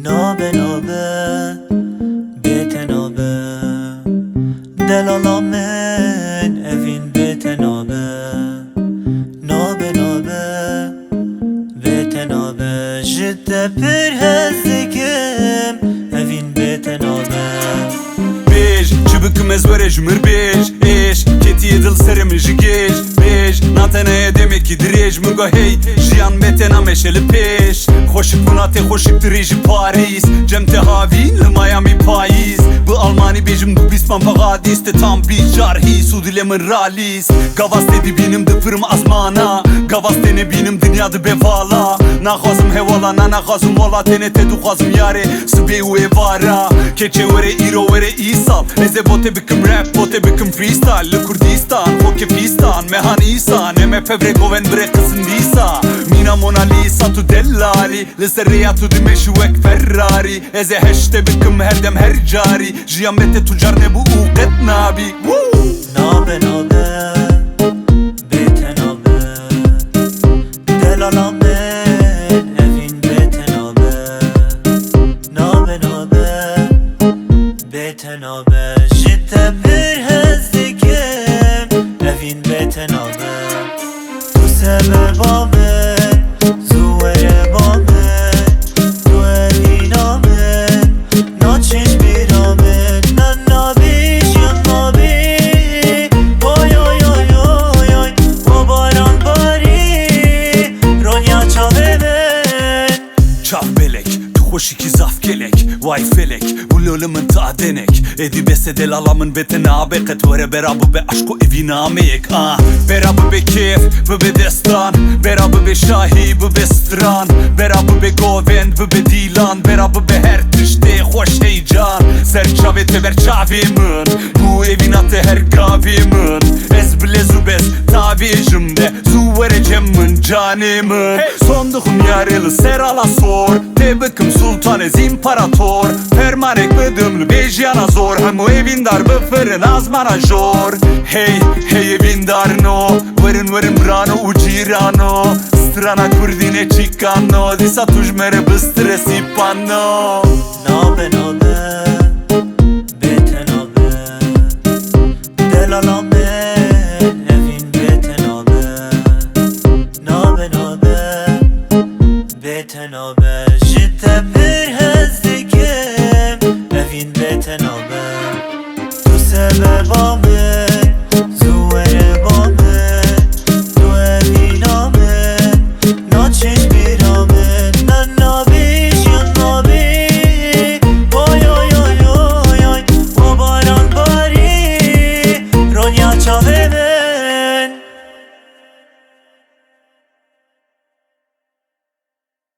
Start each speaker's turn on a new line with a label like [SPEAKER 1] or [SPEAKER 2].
[SPEAKER 1] نابه نابه بیت نابه دلالا من evin بیت نابه نابه نابه بیت نابه جده پر هزدکم evin بیت نابه
[SPEAKER 2] Bej, që bëkëm e zvere zhmër bej Esh, keti e dëllë sere më zhigej Bej, natën e edeme ki drej Më nga hej, zhian me tena me shele pesh Khoshik punat e khoshik të rejë Paris Gjem të havin, lë Miami pajis Bë Almani bejëm du bispan pagadis Të tam bi qarhi, su dile më ralis Gavas të di binim dë fërm azmana Gavas të ne binim dënja dë bevala Na khazım hevala, na khazım valla Tene te du khazım yare, së beju e vara Keqe vere iro vere isal Eze bote bikëm rap, bote bikëm freestyle Lë Kurdistan, hoke fistan Me han isan, e me fevre goven bre kësën disa Mina Mona Lisa tu dellari Lë sërreja tu di me shuek Ferrari Eze heshte bikëm herdem her gjari Gjia me te tu gjarne bu u qet nabi
[SPEAKER 1] نابه نابه بیت نابه دلالا من evin بیت نابه نابه نابه بیت نابه جده پر هزدکم evin بیت نابه تو سببامن زوره بامن تو evینامن ناچش بیرامن ننابیش یا نابی وای وای وای وای وای و باران باری رونیا çave من
[SPEAKER 2] Çav belek, tu hoşiki zaf kelek Vay felek, bu lölümün ta denek Edi bese delalamın bete nabeket Vere berabı be aşko evinameyek Berabı be keyf, bu be destan Berabı be şahi, bu be stran Berabı be govend, bu be dilan Berabı be her tişte hoş heyecan Serçavete ver çavimin Bu evinate her kavimin Ez bile zubez tavijimde Zu vereceğimin canimin Sondukum yarılı serala sor Tebeküm sultanez imparator Fermanek bıdımlı bejyana zor Hem o evin dar fırın azmana jor Hey, hey evin dar no Vırın brano ucirano Strana kurdine çikano Disa tujmere bıstre sipano
[SPEAKER 1] نابه نابه بیت نابه دلالا من evin بیت نابه نابه نابه بیت نابه جده پر هزدکم evin بیت نابه تو سببامن